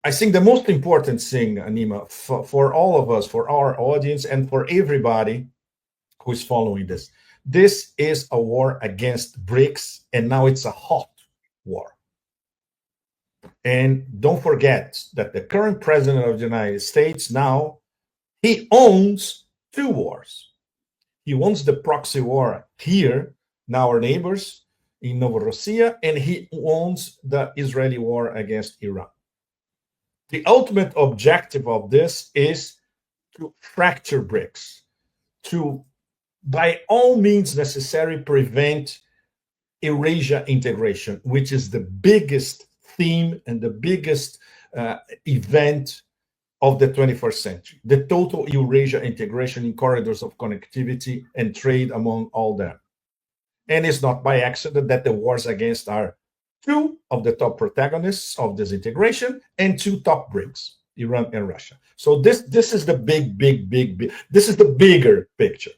I think the most important thing, Anima, for all of us, for our audience, and for everybody who is following this is a war against Brics, and now it's a hot war. And don't forget that the current president of the United States now, he owns two wars. He owns the proxy war here, now our neighbors in Novorossiya, and he owns the Israeli war against Iran. The ultimate objective of this is to fracture Brics, to, by all means necessary, prevent Eurasia integration, which is the biggest theme and the biggest event of the 21st century, the total Eurasia integration in corridors of connectivity and trade among all them. And it's not by accident that the wars against are two of the top protagonists of this integration and two top Brics, Iran and Russia. So this is the big, this is the bigger picture.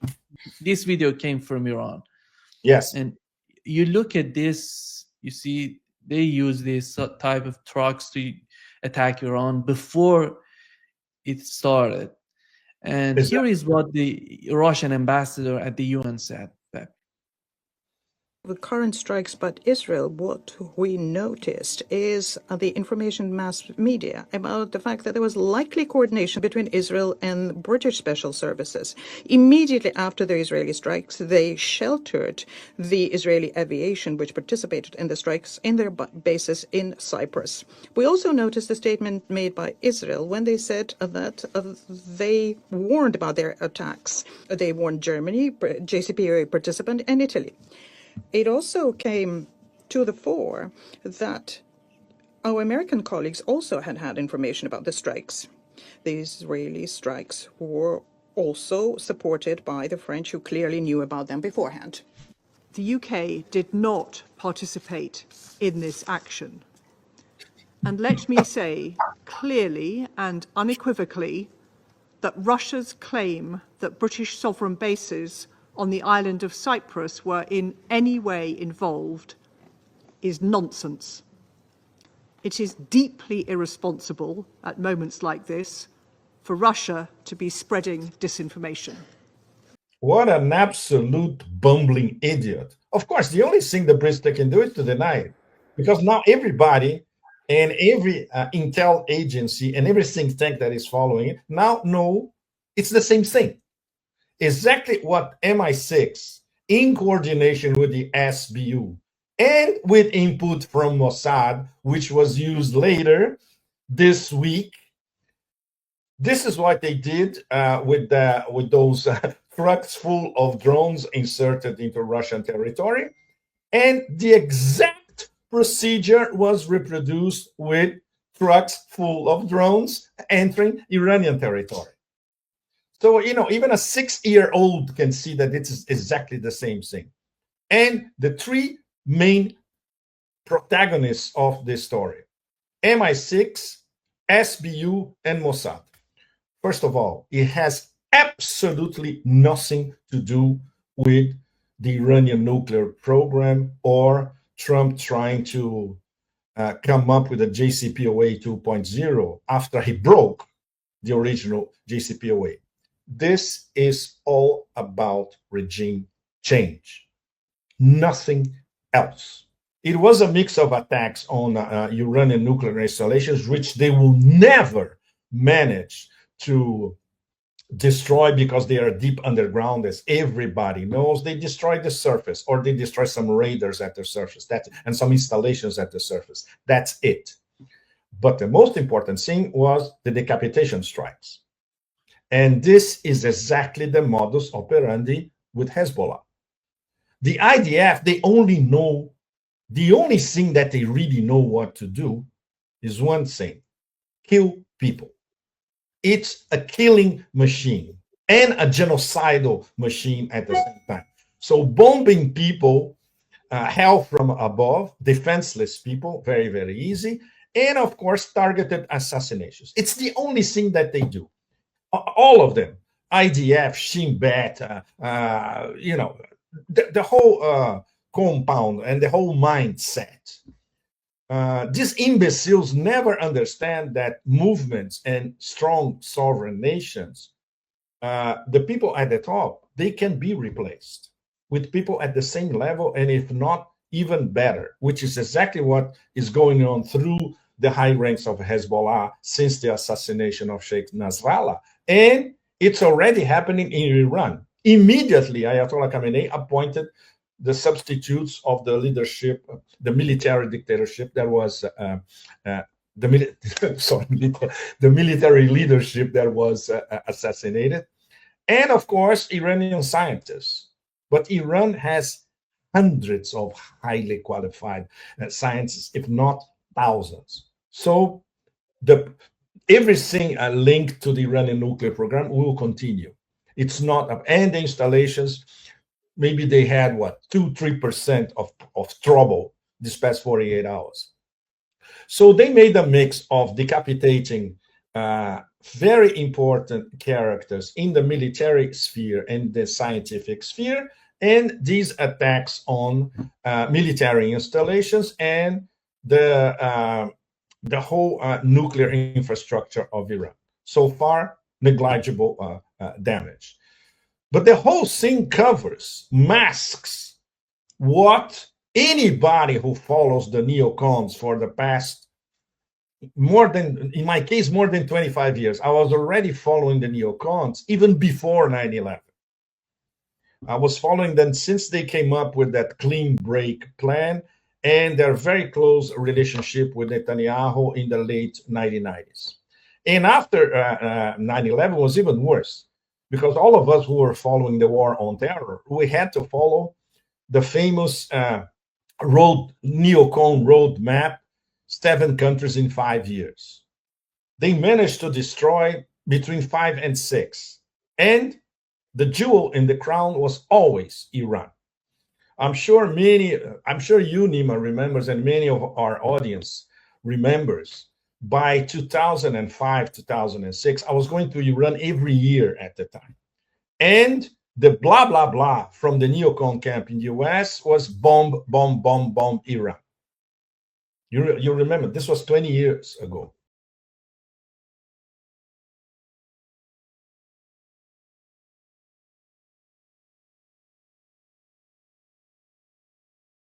This video came from Iran. Yes. And you look at this, you see they use this type of trucks to attack Iran before it started. And here is what the Russian ambassador at the UN said. The current strikes by Israel, what we noticed is the information mass media about the fact that there was likely coordination between Israel and British special services. Immediately after the Israeli strikes, they sheltered the Israeli aviation which participated in the strikes in their bases in Cyprus. We also noticed a statement made by Israel when they said that they warned about their attacks. They warned Germany, JCPOA participant, and Italy. It also came to the fore that our American colleagues also had information about the strikes. The Israeli strikes were also supported by the French, who clearly knew about them beforehand. The UK did not participate in this action. And let me say clearly and unequivocally that Russia's claim that British sovereign bases on the island of Cyprus were in any way involved is nonsense. It is deeply irresponsible at moments like this for Russia to be spreading disinformation. What an absolute bumbling idiot. Of course, the only thing the Brits can do is to deny it, because now everybody and every intel agency and every think tank that is following it now know it's the same thing. Exactly what MI6, in coordination with the SBU and with input from Mossad, which was used later this week, this is what they did with those trucks full of drones inserted into Russian territory. And the exact procedure was reproduced with trucks full of drones entering Iranian territory. So, you know, even a 6-year-old can see that it is exactly the same thing. And the three main protagonists of this story, MI6, SBU, and Mossad. First of all, it has absolutely nothing to do with the Iranian nuclear program or Trump trying to come up with a JCPOA 2.0 after he broke the original JCPOA. This is all about regime change, nothing else. It was a mix of attacks on Iranian nuclear installations, which they will never manage to destroy because they are deep underground, as everybody knows. They destroy the surface, or they destroy some radars at the surface, and some installations at the surface. That's it. But the most important thing was the decapitation strikes. And this is exactly the modus operandi with Hezbollah. The IDF, they only know, the only thing that they really know what to do is one thing: kill people. It's a killing machine and a genocidal machine at the same time. So bombing people, hell from above, defenseless people, very, very easy. And of course, targeted assassinations. It's the only thing that they do. All of them, IDF, Shin Bet, you know, the whole compound and the whole mindset. these imbeciles never understand that movements and strong sovereign nations, the people at the top, they can be replaced with people at the same level, and if not, even better, which is exactly what is going on through the high ranks of Hezbollah since the assassination of Sheikh Nasrallah. And it's already happening in Iran. Immediately, Ayatollah Khamenei appointed the substitutes of the leadership, the military dictatorship that was the military leadership that was assassinated, and of course Iranian scientists. But Iran has hundreds of highly qualified scientists, if not thousands. So everything linked to the Iranian nuclear program will continue. It's not, and the installations, maybe they had what, 2-3% of trouble this past 48 hours. So they made a mix of decapitating very important characters in the military sphere and the scientific sphere, and these attacks on military installations and the whole nuclear infrastructure of Iran. So far, negligible damage. But the whole thing covers, masks what anybody who follows the neocons for the past in my case, more than 25 years. I was already following the neocons even before 9/11. I was following them since they came up with that clean break plan and their very close relationship with Netanyahu in the late 1990s. And after 9/11 was even worse, because all of us who were following the war on terror, we had to follow the famous neocon roadmap, 7 countries in 5 years. They managed to destroy between 5 and 6. And the jewel in the crown was always Iran. I'm sure you, Nima, remembers, and many of our audience remembers, by 2005, 2006, I was going to Iran every year at the time. And the blah, blah, blah from the neocon camp in the US was bomb, bomb, bomb, bomb Iran. You remember, this was 20 years ago.